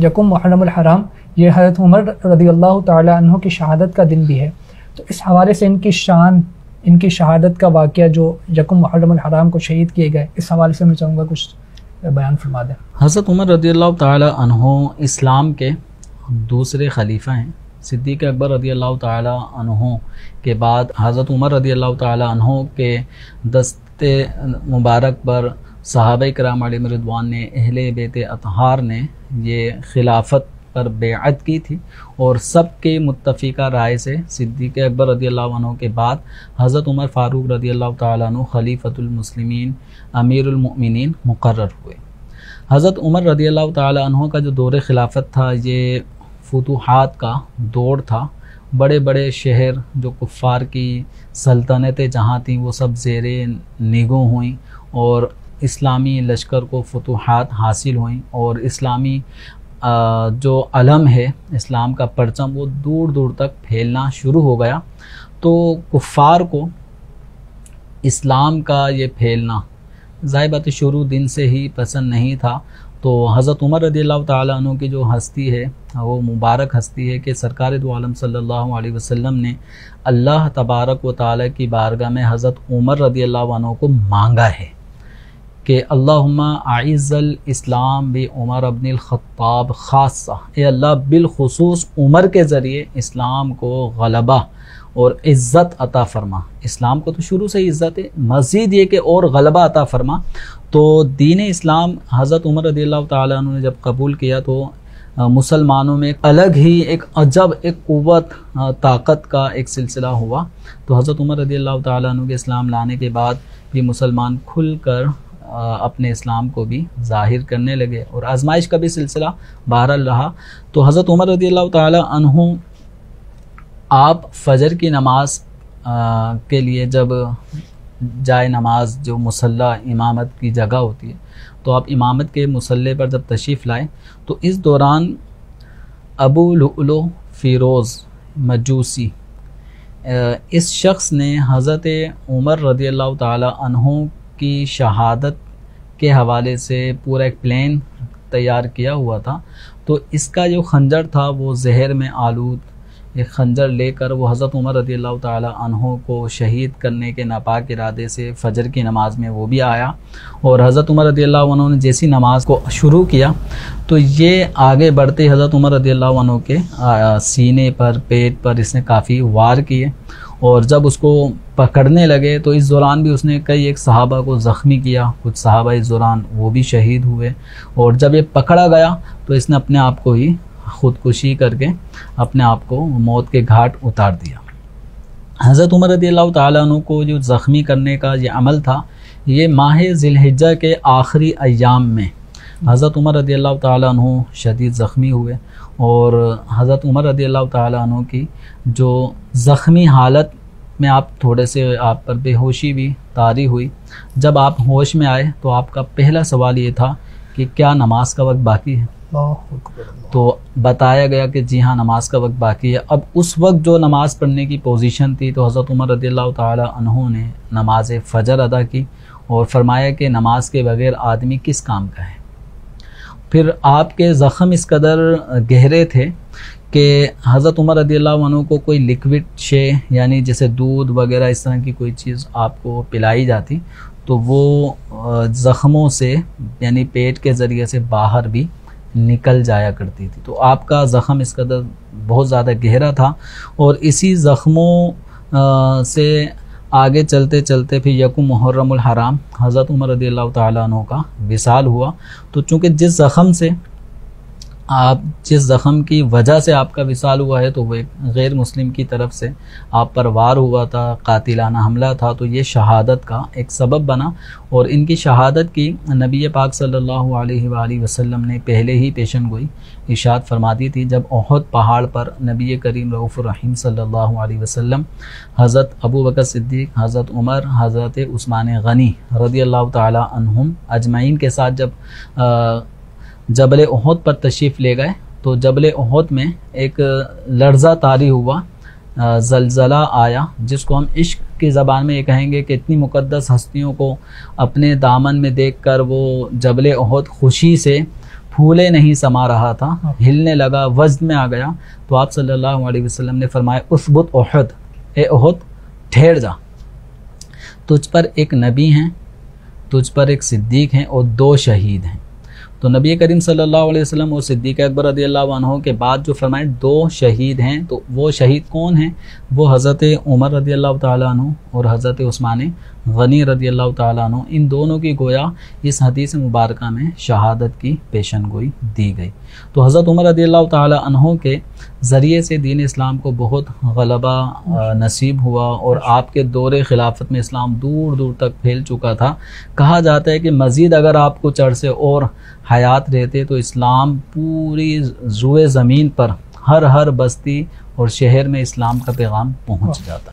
यकुम मुहर्रमुल हराम, ये हज़रत उमर रज़ियल्लाहु ताला अन्हु की शहादत का दिन भी है। तो इस हवाले से इनकी शान, इनकी शहादत का वाक़या जो यकुम मुहर्रमुल हराम को शहीद किए गए, इस हवाले से मैं चाहूँगा कुछ बयान फरमा दें। हज़रत उमर रज़ियल्लाहु ताला अन्हु इस्लाम के दूसरे खलीफा हैं। सिद्दीक़ अकबर रज़ियल्लाहु ताला अन्हु के बाद हज़रत उमर रज़ियल्लाहु ताला अन्हु के दस्ते मुबारक पर सहाबा किराम अलैहिम रिदवान ने, अहले बैत अतहार ने ये खिलाफत पर बेअत की थी और सबके मुत्तफ़िका राय से सिद्दीक़ अकबर रज़ियल्लाहु अन्हु के बाद हज़रत उमर फ़ारूक रज़ियल्लाहु ताला अन्हु खलीफतुल मुस्लिमीन अमीरुल मोमिनीन मुक़र्रर हुए। हज़रत उमर रज़ियल्लाहु ताला अन्हु का जो दौर खिलाफत था, ये फुतूहात का दौर था। बड़े बड़े शहर जो कुफ़ार की सल्तनतें जहाँ थीं वो सब ज़ेरे निगों हुई और इस्लामी लश्कर को फुतूहात हासिल हुई और इस्लामी जो अलम है, इस्लाम का परचम, वो दूर दूर तक फैलना शुरू हो गया। तो कुफ़ार को इस्लाम का ये फैलना ज़ाहिर बात शुरू दिन से ही पसंद नहीं था। तो हज़रत उमर रज़ियल्लाहु ताला अन्हु की जो हस्ती है वो मुबारक हस्ती है कि सरकार दो आलम सल्लल्लाहु अलैहि वसल्लम ने अल्लाह तबारक व तआला की बारगाह में हज़रत उमर रज़ियल्लाहु अन्हु को मांगा है कि अल्लाहुम्मा आइज़ल इस्लाम बि उमर इब्नुल ख़त्ताब ख़ासा, ए अल्लाह बिलखुसूस उमर के ज़रिए इस्लाम को गलबा और इज़्ज़त अता फरमा। इस्लाम को तो शुरू से ही इज़्ज़त है, मज़ीद ये कि और गलबा अता फरमा। तो दीन इस्लाम हज़रत उमर रज़ियल्लाहु ताला अन्हु ने जब कबूल किया तो मुसलमानों में अलग ही एक अजब, एक क़ुव्वत, ताकत का एक सिलसिला हुआ। तो हज़रत उमर रज़ियल्लाहु ताला अन्हु के इस्लाम लाने के बाद भी मुसलमान खुल कर अपने इस्लाम को भी ज़ाहिर करने लगे और आजमाइश का भी सिलसिला बहरहाल रहा। तो हज़रत उमर रज़ियल्लाहु ताला अन्हु आप फ़जर की नमाज के लिए जब जाए नमाज, जो मुसल्ला इमामत की जगह होती है, तो आप इमामत के मुसल्ले पर जब तशरीफ़ लाएँ तो इस दौरान अबू लुअलु फ़िरोज़ मजूसी, इस शख्स ने हज़रत उमर रज़ियल्लाहु ताला अन्हु की शहादत के हवाले से पूरा एक प्लान तैयार किया हुआ था। तो इसका जो खंजर था वो जहर में आलूद एक खंजर लेकर वो हज़रत उमर रज़ियल्लाहु ताला अन्हु को शहीद करने के नापाक इरादे से फ़जर की नमाज में वो भी आया। और हज़रत उमर रज़ियल्लाहु अन्हु ने जैसी नमाज को शुरू किया तो ये आगे बढ़ते हज़रत उमर रज़ियल्लाहु अन्हु के सीने पर, पेट पर इसने काफ़ी वार किए और जब उसको पकड़ने लगे तो इस दौरान भी उसने कई एक सहाबा को ज़ख्मी किया, कुछ सहाबा इस दौरान वो भी शहीद हुए। और जब ये पकड़ा गया तो इसने अपने आप को ही ख़ुदकुशी करके अपने आप को मौत के घाट उतार दिया। हज़रत उमर रज़ियल्लाहु ताला अन्हु को जो ज़ख्मी करने का ये अमल था, ये माह ज़िलहिज्जा के आखिरी अय्याम में हज़रत उमर रज़ियल्लाहु ताला अन्हु शदीद ज़ख्मी हुए और हज़रत उमर रज़ियल्लाहु ताला अन्हु की जो ज़ख्मी हालत में आप थोड़े से आप पर बेहोशी भी तारी हुई। जब आप होश में आए तो आपका पहला सवाल ये था कि क्या नमाज का वक्त बाकी है? तो बताया गया कि जी हाँ, नमाज का वक्त बाकी है। अब उस वक्त जो नमाज़ पढ़ने की पोजीशन थी तो हज़रत उमर रज़ियल्लाहु ताला अन्हु ने नमाज फ़जर अदा की और फरमाया कि नमाज के बग़ैर आदमी किस काम का है। फिर आपके ज़ख़म इस कदर गहरे थे कि हज़रत उमर रज़ियल्लाहु अन्हु को कोई लिक्विड शे यानी जैसे दूध वगैरह इस तरह की कोई चीज़ आपको पिलाई जाती तो वो ज़ख़मों से यानी पेट के ज़रिए से बाहर भी निकल जाया करती थी। तो आपका ज़ख़म इस कदर बहुत ज़्यादा गहरा था और इसी ज़ख़मों से आगे चलते चलते फिर यकुम मुहर्रमुल हराम हज़रत उमर रज़ियल्लाहु ताला अन्हु का विसाल हुआ। तो चूँकि जिस ज़ख़म की वजह से आपका विसाल हुआ है तो वो एक गैर मुस्लिम की तरफ से आप पर वार हुआ था, कातिलाना हमला था, तो ये शहादत का एक सबब बना। और इनकी शहादत की नबी पाक सल्लल्लाहु अलैहि वसल्लम ने पहले ही पेशन गोई इरशाद फरमा दी थी। जब ओहद पहाड़ पर नबी करीम रऊफ़ुर रहीम सल्लल्लाहु अलैहि वसल्लम हज़रत अबू बकर सिद्दीक़, हज़रत उमर, हज़रत उस्मान गनी रज़ियल्लाहु ताला अन्हुम अजमाइन के साथ जब जबल ओहद पर तशरीफ़ ले गए तो जबल ओहद में एक लर्ज़ा तारी हुआ, ज़लज़ला आया, जिसको हम इश्क की ज़बान में ये कहेंगे कि इतनी मुक़द्दस हस्तियों को अपने दामन में देखकर वो जबल ओहद खुशी से फूले नहीं समा रहा था, हिलने लगा, वज़न में आ गया, तो आप सल्लल्लाहु अलैहि वसल्लम ने फरमाया उसबुत उहद, ए उहद ठहर जा, तुझ पर एक नबी हैं, तुझ पर एक सिद्दीक हैं और 2 शहीद हैं। तो नबी करीम सल्लल्लाहु अलैहि वसल्लम और सिद्दीक अकबर रदियल्लाहु अन्हु के बाद जो फरमाए 2 शहीद हैं, तो वो शहीद कौन हैं? वो हज़रत उमर रदियल्लाहु ताला अन्हु और हज़रत उस्मान गनी रदियल्लाहु ताला अन्हु, इन दोनों की गोया इस हदीस मुबारक में शहादत की पेशन गोई दी गई। तो हज़रत उमर रदियल्लाहु ताला अन्हु के ज़रिए से दीन इस्लाम को बहुत गलबा नसीब हुआ और आपके दौरे खिलाफत में इस्लाम दूर दूर तक फैल चुका था। कहा जाता है कि मज़ीद अगर आप कुछ अरसे और हयात रहते तो इस्लाम पूरी रुए ज़मीन पर हर बस्ती और शहर में इस्लाम का पैगाम पहुँच जाता।